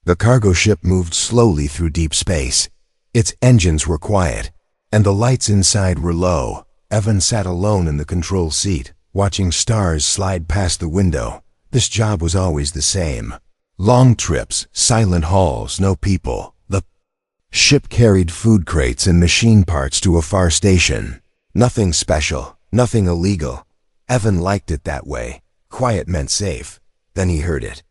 The cargo ship moved slowly through deep space. Its engines were quiet, and the lights inside were low. Evan sat alone in the control seat, watching stars slide past the window. This job was always the same. Long trips, silent halls, no people. The ship carried food crates and machine parts to a far station. Nothing special, nothing illegal. Evan liked it that way. Quiet meant safe. Then he heard it.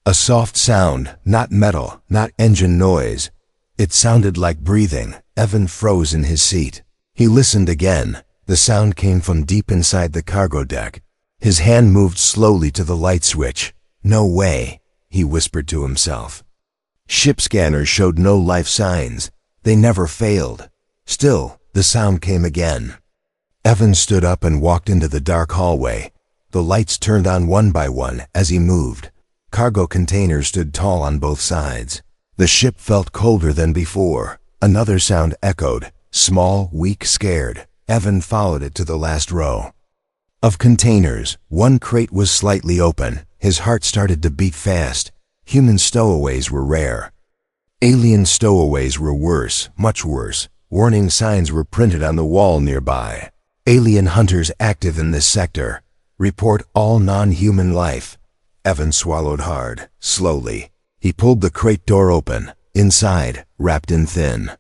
A soft sound, not metal, not engine noise. It sounded like breathing. Evan froze in his seat. He listened again. The sound came from deep inside the cargo deck. His hand moved slowly to the light switch. No way, he whispered to himself. Ship scanners showed no life signs. They never failed. Still, the sound came again. Evan stood up and walked into the dark hallway. The lights turned on one by one as he moved. Cargo containers stood tall on both sides. The ship felt colder than before. Another sound echoed, small, weak, scared. Evan followed it to the last row. Of containers, one crate was slightly open. His heart started to beat fast. Human stowaways were rare. Alien stowaways were worse, much worse. Warning signs were printed on the wall nearby. Alien hunters active in this sector. Report all non-human life. Evan swallowed hard, slowly. He pulled the crate door open. Inside, wrapped in thin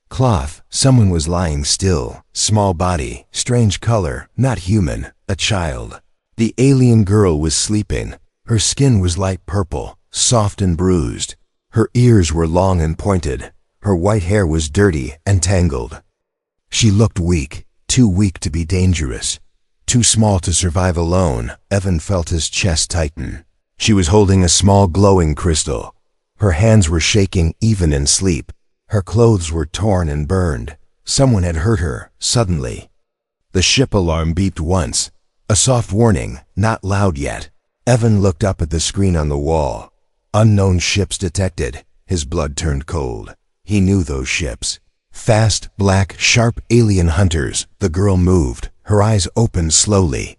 cloth, someone was lying still. Small body, strange color, not human, a child. The alien girl was sleeping. Her skin was light purple, soft and bruised. Her ears were long and pointed. Her white hair was dirty and tangled. She looked weak, too weak to be dangerous. Too small to survive alone. Evan felt his chest tighten. She was holding a small glowing crystal. Her hands were shaking even in sleep. Her clothes were torn and burned. Someone had hurt her, suddenly. The ship alarm beeped once. A soft warning, not loud yet. Evan looked up at the screen on the wall. Unknown ships detected. His blood turned cold. He knew those ships. Fast, black, sharp alien hunters. The girl moved. Her eyes opened slowly.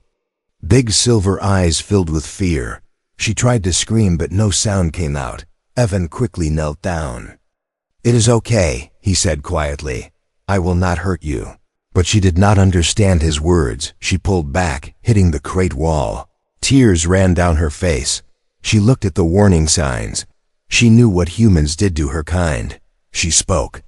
Big silver eyes filled with fear. She tried to scream, but no sound came out. Evan quickly knelt down. "It is okay," he said quietly. "I will not hurt you." But she did not understand his words. She pulled back, hitting the crate wall. Tears ran down her face. She looked at the warning signs. She knew what humans did to her kind. She spoke.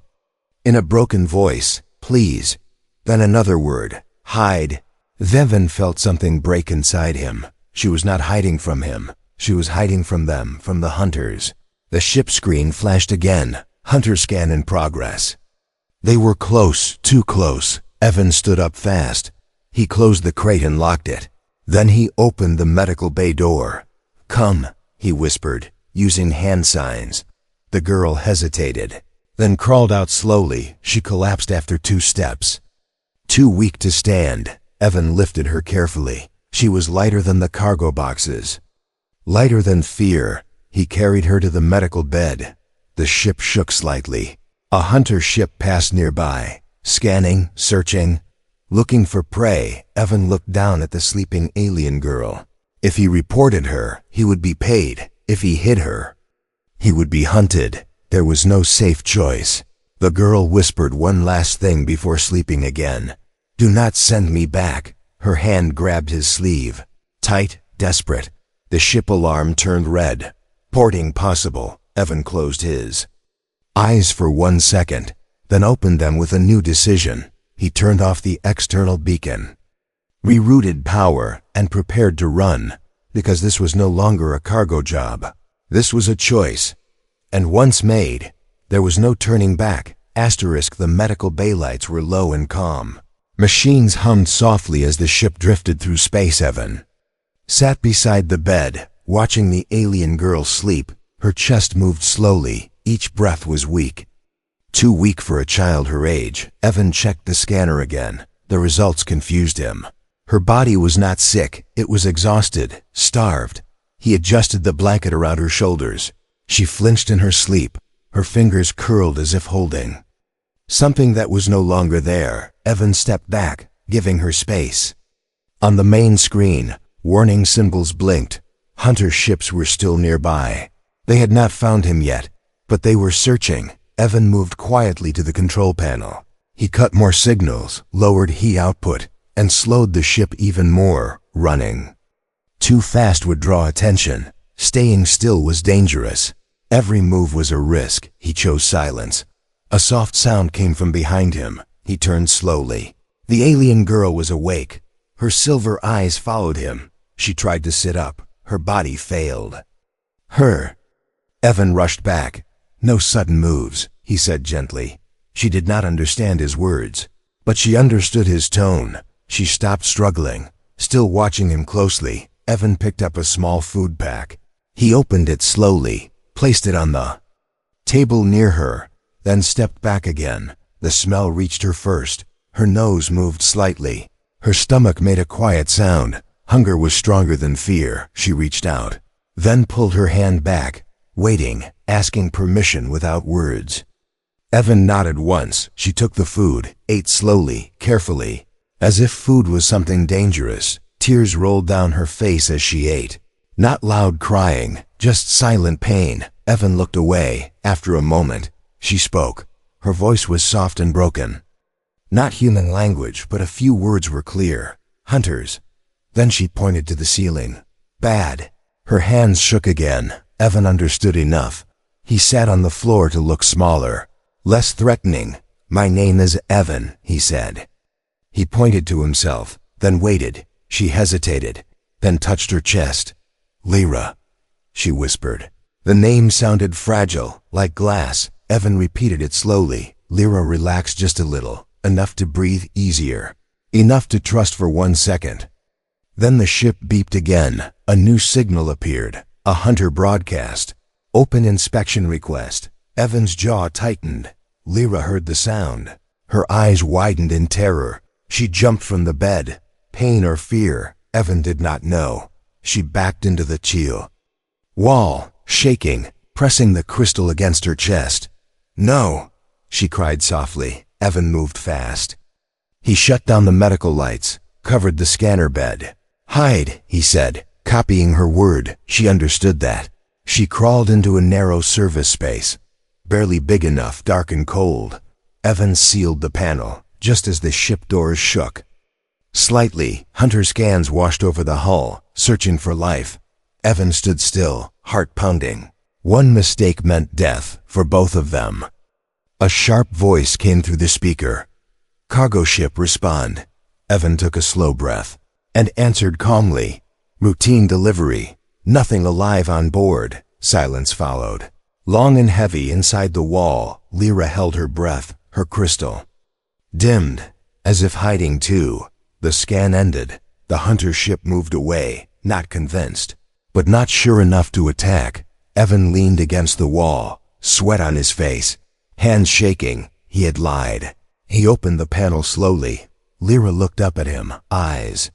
In a broken voice, "Please." Then another word, "Hide." Evan felt something break inside him. She was not hiding from him. She was hiding from them, from the hunters. The ship screen flashed again. Hunter scan in progress. They were close, too close. Evan stood up fast. He closed the crate and locked it. Then he opened the medical bay door. "Come," he whispered, using hand signs. The girl hesitated, then crawled out slowly. She collapsed after 2 steps. Too weak to stand, Evan lifted her carefully. She was lighter than the cargo boxes. Lighter than fear. He carried her to the medical bed. The ship shook slightly. A hunter ship passed nearby, scanning, searching, looking for prey. Evan looked down at the sleeping alien girl. If he reported her, he would be paid. If he hid her, he would be hunted. There was no safe choice. The girl whispered one last thing before sleeping again. "Do not send me back." Her hand grabbed his sleeve. Tight, desperate. The ship alarm turned red. Porting possible. Evan closed his eyes for 1 second, then opened them with a new decision. He turned off the external beacon, rerouted power, and prepared to run, because this was no longer a cargo job. This was a choice. And once made, there was no turning back. The medical bay lights were low and calm. Machines hummed softly as the ship drifted through space. Evan sat beside the bed, watching the alien girl sleep. Her chest moved slowly. Each breath was weak. Too weak for a child her age. Evan checked the scanner again. The results confused him. Her body was not sick. It was exhausted, starved. He adjusted the blanket around her shoulders. She flinched in her sleep. Her fingers curled as if holding something that was no longer there. Evan stepped back, giving her space. On the main screen, warning symbols blinked. Hunter ships were still nearby. They had not found him yet, but they were searching. Evan moved quietly to the control panel. He cut more signals, lowered heat output, and slowed the ship even more, running. Too fast would draw attention. Staying still was dangerous. Every move was a risk. He chose silence. A soft sound came from behind him. He turned slowly. The alien girl was awake. Her silver eyes followed him. She tried to sit up. Her body failed. Her. Evan rushed back. "No sudden moves," he said gently. She did not understand his words, but she understood his tone. She stopped struggling. Still watching him closely, Evan picked up a small food pack. He opened it slowly, placed it on the table near her, then stepped back again. The smell reached her first. Her nose moved slightly. Her stomach made a quiet sound. Hunger was stronger than fear. She reached out, then pulled her hand back, waiting, asking permission without words. Evan nodded once. She took the food, ate slowly, carefully, as if food was something dangerous. Tears rolled down her face as she ate. Not loud crying, just silent pain. Evan looked away. After a moment, she spoke. Her voice was soft and broken. Not human language, but a few words were clear. "Hunters." Then she pointed to the ceiling. "Bad." Her hands shook again. Evan understood enough. He sat on the floor to look smaller, less threatening. "My name is Evan," he said. He pointed to himself, then waited. She hesitated, then touched her chest. "Lyra," she whispered. The name sounded fragile, like glass. Evan repeated it slowly. Lyra relaxed just a little, enough to breathe easier, enough to trust for 1 second. Then the ship beeped again. A new signal appeared. A hunter broadcast. "Open inspection request." Evan's jaw tightened. Lyra heard the sound. Her eyes widened in terror. She jumped from the bed. Pain or fear, Evan did not know. She backed into the chill wall, shaking, pressing the crystal against her chest. "No," she cried softly. Evan moved fast. He shut down the medical lights, covered the scanner bed. "Hide," he said, copying her word. She understood that. She crawled into a narrow service space, barely big enough, dark and cold. Evan sealed the panel, just as the ship doors shook. Slightly, hunter scans washed over the hull, searching for life. Evan stood still, heart pounding. One mistake meant death for both of them. A sharp voice came through the speaker. "Cargo ship, respond." Evan took a slow breath and answered calmly. "Routine delivery. Nothing alive on board." Silence followed. Long and heavy inside the wall, Lyra held her breath, her crystal dimmed, as if hiding too. The scan ended. The hunter ship moved away, not convinced, but not sure enough to attack. Evan leaned against the wall, sweat on his face, hands shaking. He had lied. He opened the panel slowly. Lyra looked up at him, eyes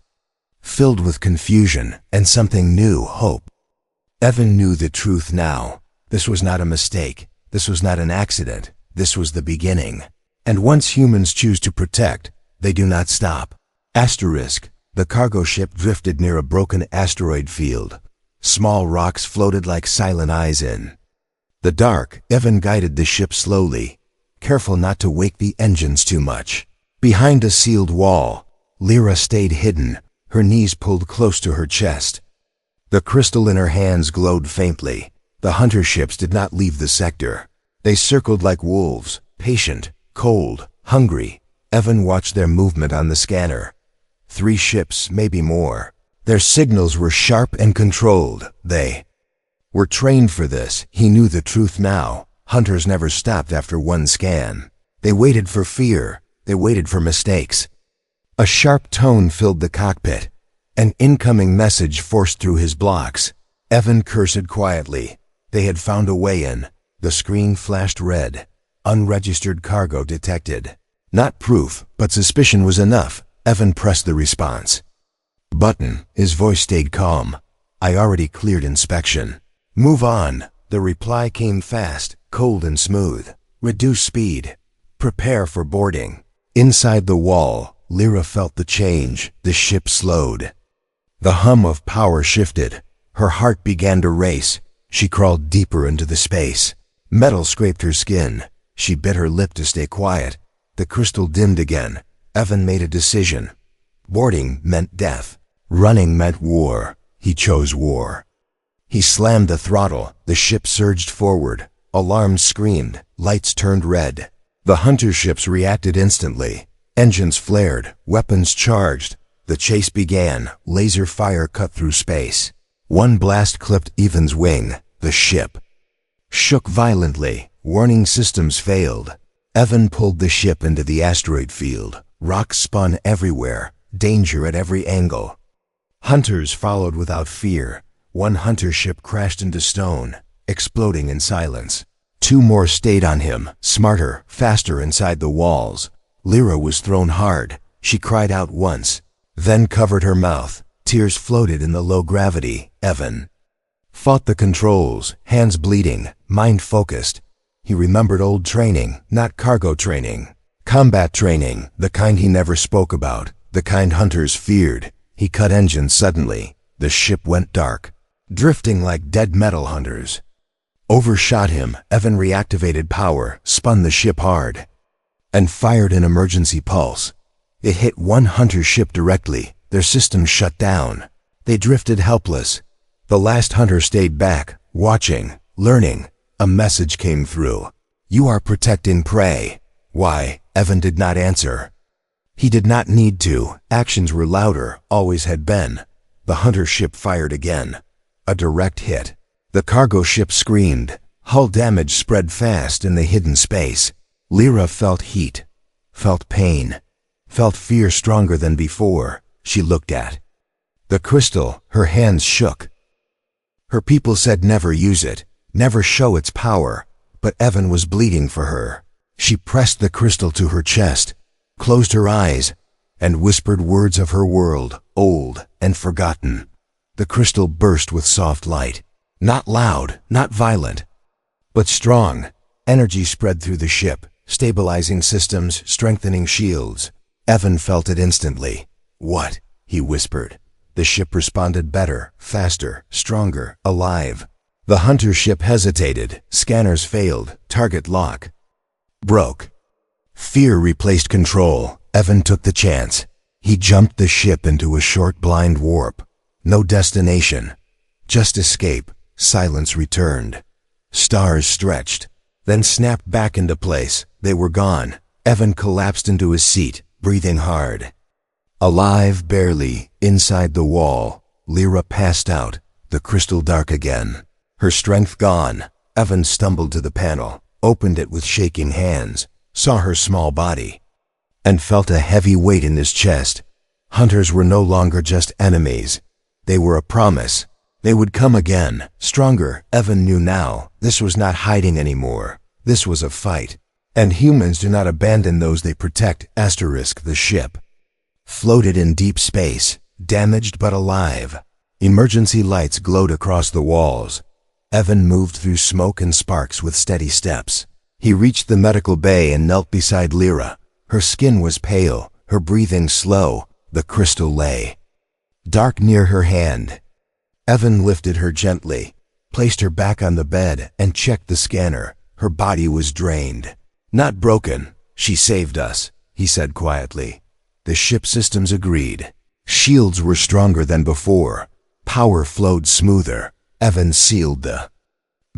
filled with confusion and something new, hope. Evan knew the truth now. This was not a mistake. This was not an accident. This was the beginning. And once humans choose to protect, they do not stop. Asterisk. The cargo ship drifted near a broken asteroid field. Small rocks floated like silent eyes in the dark. Evan guided the ship slowly, careful not to wake the engines too much. Behind a sealed wall, Lyra stayed hidden, her knees pulled close to her chest. The crystal in her hands glowed faintly. The hunter ships did not leave the sector. They circled like wolves, patient, cold, hungry. Evan watched their movement on the scanner. 3 ships, maybe more. Their signals were sharp and controlled. They were trained for this. He knew the truth now. Hunters never stopped after 1 scan. They waited for fear. They waited for mistakes. A sharp tone filled the cockpit. An incoming message forced through his blocks. Evan cursed quietly. They had found a way in. The screen flashed red. Unregistered cargo detected. Not proof, but suspicion was enough. Evan pressed the response button. His voice stayed calm. "I already cleared inspection." "Move on." The reply came fast, cold and smooth. "Reduce speed. Prepare for boarding." Inside the wall, Lyra felt the change. The ship slowed. The hum of power shifted. Her heart began to race. She crawled deeper into the space. Metal scraped her skin. She bit her lip to stay quiet. The crystal dimmed again. Evan made a decision. Boarding meant death. Running meant war. He chose war. He slammed the throttle. The ship surged forward. Alarms screamed. Lights turned red. The hunter ships reacted instantly. Engines flared. Weapons charged. The chase began. Laser fire cut through space. One blast clipped Evan's wing. The ship shook violently. Warning systems failed. Evan pulled the ship into the asteroid field. Rocks spun everywhere. Danger at every angle. Hunters followed without fear. One hunter ship crashed into stone, exploding in silence. Two more stayed on him, smarter, faster inside the walls. Lyra was thrown hard. She cried out once, then covered her mouth. Tears floated in the low gravity. Evan fought the controls, hands bleeding, mind focused. He remembered old training, not cargo training. Combat training, the kind he never spoke about, the kind hunters feared. He cut engines suddenly. The ship went dark, drifting like dead metal hunters. Overshot him. Evan reactivated power, spun the ship hard, and fired an emergency pulse. It hit one hunter ship directly. Their systems shut down. They drifted helpless. The last hunter stayed back, watching, learning. A message came through. You are protecting prey. Why? Evan did not answer. He did not need to. Actions were louder, always had been. The hunter ship fired again. A direct hit. The cargo ship screamed. Hull damage spread fast in the hidden space. Lyra felt heat, felt pain, felt fear stronger than before. She looked at the crystal. Her hands shook. Her people said never use it, never show its power, but Evan was bleeding for her. She pressed the crystal to her chest, closed her eyes, and whispered words of her world, old and forgotten. The crystal burst with soft light. Not loud, not violent, but strong. Energy spread through the ship, stabilizing systems, strengthening shields. Evan felt it instantly. What? He whispered. The ship responded better, faster, stronger, alive. The hunter ship hesitated. Scanners failed. Target lock broke. Fear replaced control. Evan took the chance. He jumped the ship into a short blind warp. No destination, just escape. Silence returned. Stars stretched, then snapped back into place. They were gone. Evan collapsed into his seat, breathing hard. Alive barely, inside the wall, Lyra passed out, the crystal dark again. Her strength gone. Evan stumbled to the panel, opened it with shaking hands, saw her small body, and felt a heavy weight in his chest. Hunters were no longer just enemies. They were a promise. They would come again, stronger. Evan knew now. This was not hiding anymore. This was a fight. And humans do not abandon those they protect. The ship floated in deep space, damaged but alive. Emergency lights glowed across the walls. Evan moved through smoke and sparks with steady steps. He reached the medical bay and knelt beside Lyra. Her skin was pale, her breathing slow. The crystal lay dark near her hand. Evan lifted her gently, placed her back on the bed, and checked the scanner. Her body was drained. Not broken. She saved us, he said quietly. The ship systems agreed. Shields were stronger than before. Power flowed smoother. Evan sealed the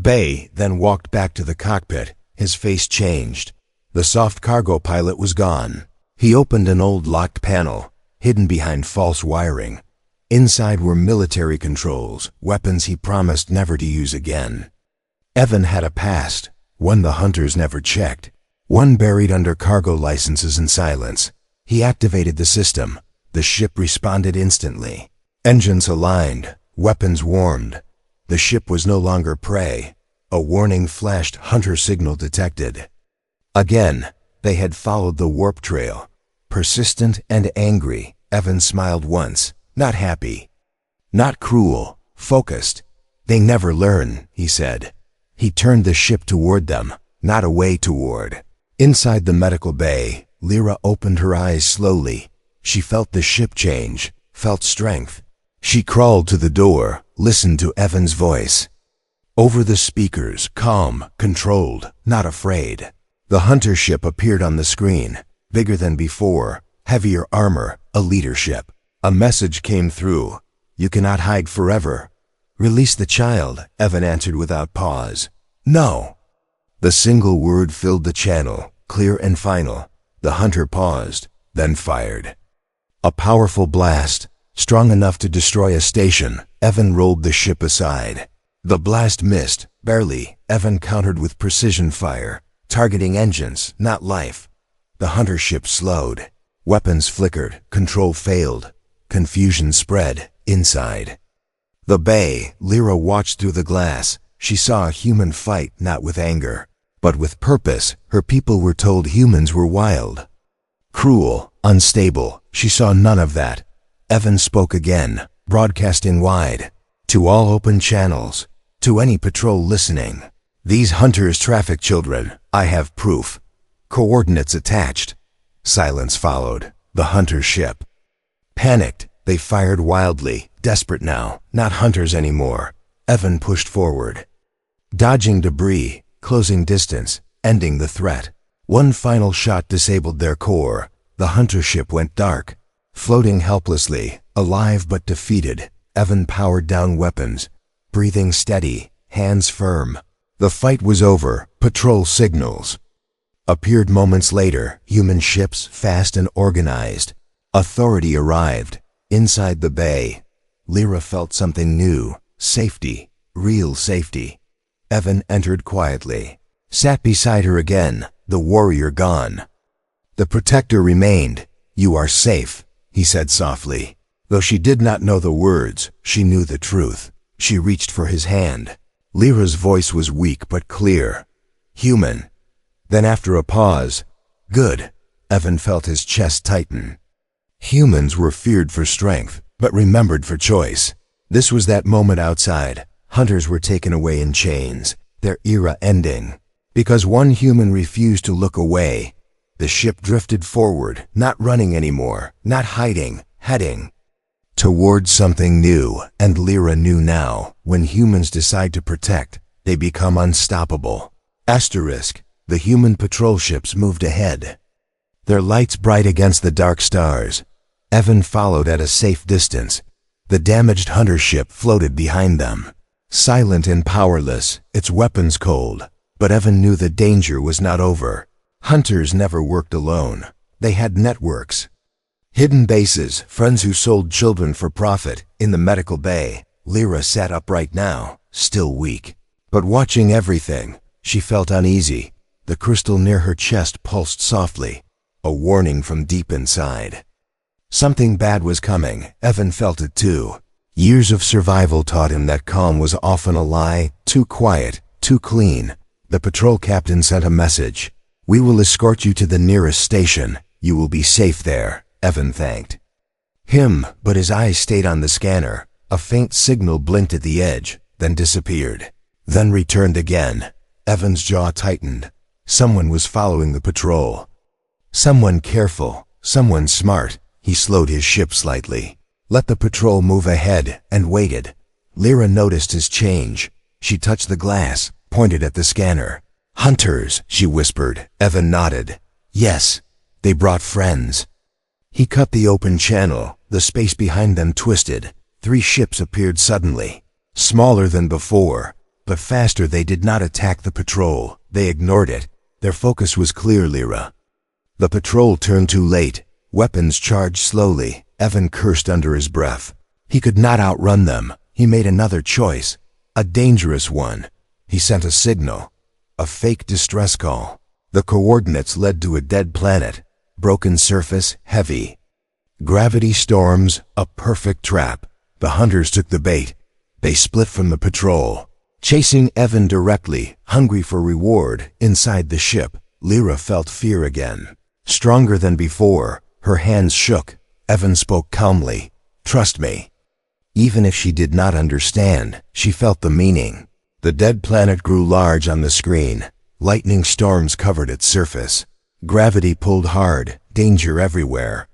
bay, then walked back to the cockpit. His face changed. The soft cargo pilot was gone. He opened an old locked panel, hidden behind false wiring. Inside were military controls, weapons he promised never to use again. Evan had a past, one the hunters never checked, one buried under cargo licenses and silence. He activated the system. The ship responded instantly. Engines aligned, weapons warmed. The ship was no longer prey. A warning flashed. Hunter signal detected. Again, they had followed the warp trail. Persistent and angry, Evan smiled once. Not happy, not cruel, focused. They never learn, he said. He turned the ship toward them, not away toward. Inside the medical bay, Lyra opened her eyes slowly. She felt the ship change, felt strength. She crawled to the door, listened to Evan's voice. Over the speakers, calm, controlled, not afraid. The hunter ship appeared on the screen, bigger than before, heavier armor, a leadership. A message came through. You cannot hide forever. Release the child, Evan answered without pause. No. The single word filled the channel, clear and final. The hunter paused, then fired. A powerful blast, strong enough to destroy a station. Evan rolled the ship aside. The blast missed, barely. Evan countered with precision fire, targeting engines, not life. The hunter ship slowed. Weapons flickered, control failed. Confusion spread, inside. The bay, Lyra watched through the glass. She saw a human fight, not with anger, but with purpose. Her people were told humans were wild, cruel, unstable. She saw none of that. Evan spoke again, broadcasting wide, to all open channels, to any patrol listening. These hunters traffic children. I have proof. Coordinates attached. Silence followed. The hunter ship. Panicked, they fired wildly, desperate now, not hunters anymore. Evan pushed forward, dodging debris, closing distance, ending the threat. One final shot disabled their core. The hunter ship went dark, floating helplessly, alive but defeated. Evan powered down weapons, breathing steady, hands firm. The fight was over. Patrol signals appeared moments later, human ships, fast and organized. Authority arrived. Inside the bay, Lyra felt something new. Safety, real safety. Evan entered quietly, sat beside her again, the warrior gone. The protector remained. You are safe, he said softly. Though she did not know the words, she knew the truth. She reached for his hand. Lyra's voice was weak but clear. Human. Then after a pause, good. Evan felt his chest tighten. Humans were feared for strength, but remembered for choice. This was that moment outside. Hunters were taken away in chains, their era ending. Because one human refused to look away, the ship drifted forward, not running anymore, not hiding, heading towards something new. And Lyra knew now, when humans decide to protect, they become unstoppable. Asterisk, the human patrol ships moved ahead, their lights bright against the dark stars. Evan followed at a safe distance. The damaged hunter ship floated behind them, silent and powerless, its weapons cold. But Evan knew the danger was not over. Hunters never worked alone. They had networks, hidden bases, friends who sold children for profit. In the medical bay, Lyra sat upright now, still weak, but watching everything. She felt uneasy. The crystal near her chest pulsed softly, a warning from deep inside. Something bad was coming. Evan felt it too. Years of survival taught him that calm was often a lie, too quiet, too clean. The patrol captain sent a message. We will escort you to the nearest station. You will be safe there. Evan thanked him, but his eyes stayed on the scanner. A faint signal blinked at the edge, then disappeared, then returned again. Evan's jaw tightened. Someone was following the patrol. Someone careful, someone smart. He slowed his ship slightly, let the patrol move ahead, and waited. Lyra noticed his change. She touched the glass, pointed at the scanner. Hunters, she whispered. Evan nodded. Yes, they brought friends. He cut the open channel. The space behind them twisted. 3 ships appeared suddenly, smaller than before, but faster. They did not attack the patrol. They ignored it. Their focus was clear, Lyra. The patrol turned too late. Weapons charged slowly. Evan cursed under his breath. He could not outrun them. He made another choice, a dangerous one. He sent a signal, a fake distress call. The coordinates led to a dead planet, broken surface, heavy gravity storms, a perfect trap. The hunters took the bait. They split from the patrol, chasing Evan directly, hungry for reward. Inside the ship, Lyra felt fear again, stronger than before. Her hands shook. Evan spoke calmly. Trust me. Even if she did not understand, she felt the meaning. The dead planet grew large on the screen. Lightning storms covered its surface. Gravity pulled hard, danger everywhere.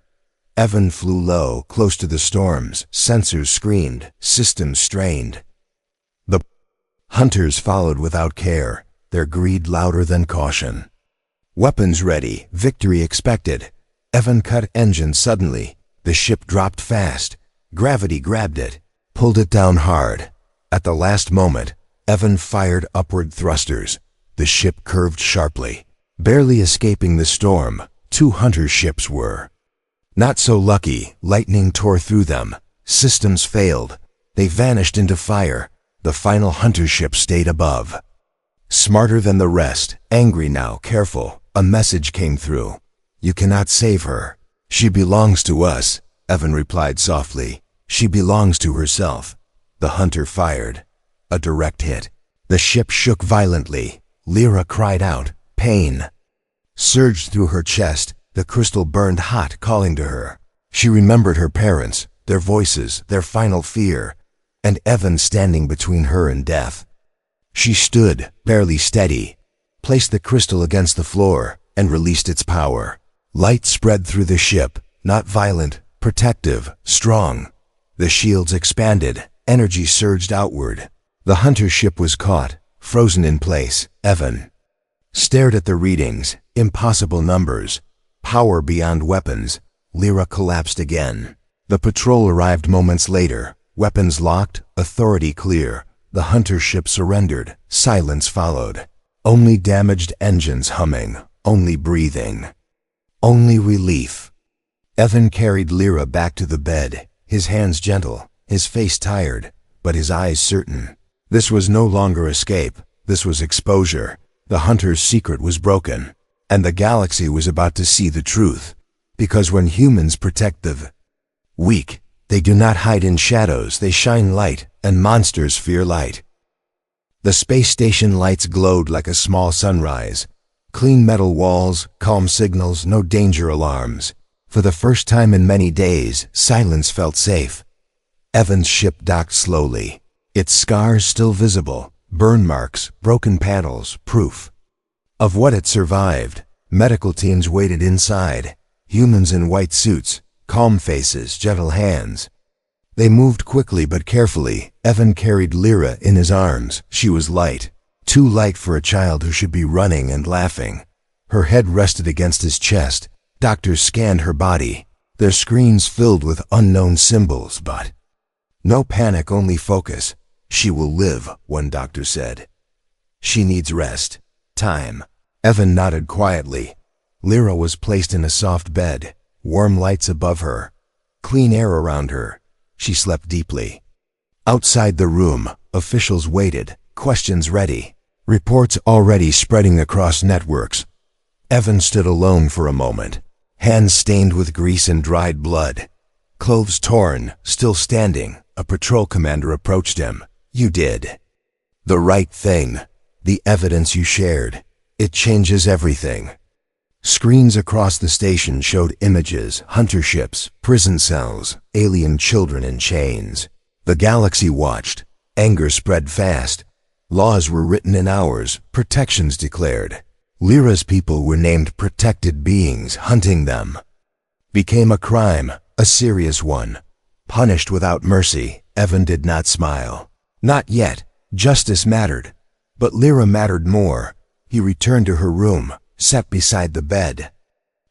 Evan flew low, close to the storms. Sensors screamed, systems strained. The Hunters followed without care, their greed louder than caution. Weapons ready, victory expected. Evan cut engine suddenly. The ship dropped fast. Gravity grabbed it, pulled it down hard. At the last moment, Evan fired upward thrusters. The ship curved sharply. Barely escaping the storm, 2 hunter ships were. Not so lucky, lightning tore through them. Systems failed. They vanished into fire. The final hunter ship stayed above. Smarter than the rest, angry now, careful, a message came through. You cannot save her. She belongs to us, Evan replied softly. She belongs to herself. The hunter fired. A direct hit. The ship shook violently. Lyra cried out. Pain surged through her chest. The crystal burned hot, calling to her. She remembered her parents, their voices, their final fear, and Evan standing between her and death. She stood, barely steady, placed the crystal against the floor, and released its power. Light spread through the ship, not violent, protective, strong. The shields expanded, energy surged outward. The hunter ship was caught, frozen in place. Evan stared at the readings, impossible numbers, power beyond weapons. Lyra collapsed again. The patrol arrived moments later, weapons locked, authority clear. The hunter ship surrendered. Silence followed. Only damaged engines humming, only breathing, only relief. Evan carried Lyra back to the bed, his hands gentle, his face tired, but his eyes certain. This was no longer escape, this was exposure. The hunter's secret was broken, and the galaxy was about to see the truth. Because when humans protect the weak, they do not hide in shadows, they shine light, and monsters fear light. The space station lights glowed like a small sunrise. Clean metal walls, calm signals, no danger alarms. For the first time in many days, silence felt safe. Evan's ship docked slowly, its scars still visible, burn marks, broken panels, proof of what had survived. Medical teams waited inside, humans in white suits, calm faces, gentle hands. They moved quickly but carefully. Evan carried Lyra in his arms. She was light, too light for a child who should be running and laughing. Her head rested against his chest. Doctors scanned her body, their screens filled with unknown symbols, but no panic, only focus. She will live, one doctor said. She needs rest, time. Evan nodded quietly. Lyra was placed in a soft bed, warm lights above her, clean air around her. She slept deeply. Outside the room, officials waited, questions ready, reports already spreading across networks. Evan stood alone for a moment, hands stained with grease and dried blood, clothes torn, still standing. A patrol commander approached him. You did the right thing. The evidence you shared, it changes everything. Screens across the station showed images, hunter ships, prison cells, alien children in chains. The galaxy watched. Anger spread fast. Laws were written in hours, protections declared. Lyra's people were named protected beings. Hunting them became a crime, a serious one, punished without mercy. Evan did not smile. Not yet. Justice mattered. But Lyra mattered more. He returned to her room, sat beside the bed.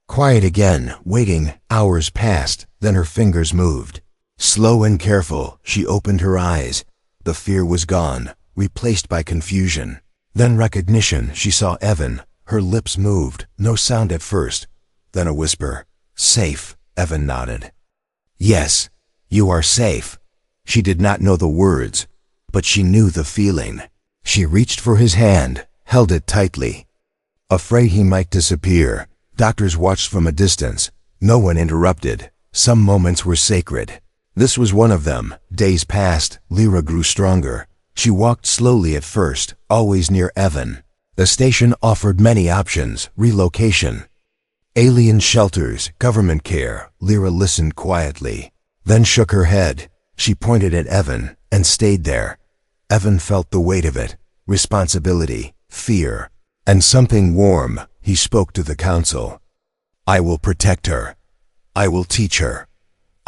Quiet again, waiting. Hours passed, then her fingers moved. Slow and careful, she opened her eyes. The fear was gone, replaced by confusion. Then recognition. She saw Evan. Her lips moved, no sound at first. Then a whisper. Safe. Evan nodded. Yes, you are safe. She did not know the words, but she knew the feeling. She reached for his hand, held it tightly. Afraid he might disappear, doctors watched from a distance. No one interrupted. Some moments were sacred. This was one of them. Days passed. Lyra grew stronger. She walked slowly at first, always near Evan. The station offered many options: relocation, alien shelters, government care. Lyra listened quietly, then shook her head. She pointed at Evan and stayed there. Evan felt the weight of it, responsibility, fear, and something warm. He spoke to the council. I will protect her. I will teach her.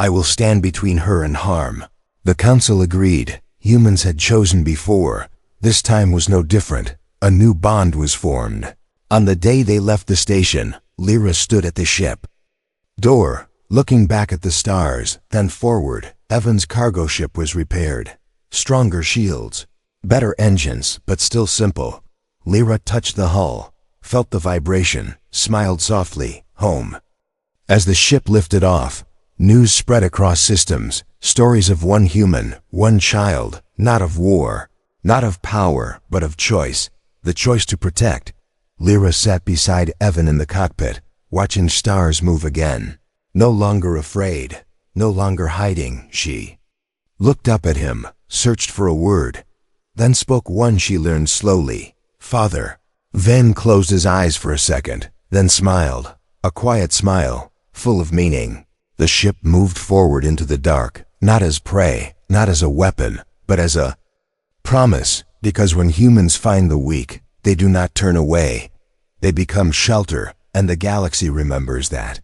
I will stand between her and harm. The council agreed. Humans had chosen before. This time was no different. A new bond was formed. On the day they left the station, Lyra stood at the ship door, looking back at the stars, then forward. Evan's cargo ship was repaired. Stronger shields, better engines, but still simple. Lyra touched the hull, felt the vibration, smiled softly. Home. As the ship lifted off, news spread across systems, stories of one human, one child, not of war, not of power, but of choice, the choice to protect. Lyra sat beside Evan in the cockpit, watching stars move again. No longer afraid, no longer hiding, she looked up at him, searched for a word, then spoke one she learned slowly. Father. Van closed his eyes for a second, then smiled, a quiet smile, full of meaning. The ship moved forward into the dark, not as prey, not as a weapon, but as a promise, because when humans find the weak, they do not turn away. They become shelter, and the galaxy remembers that.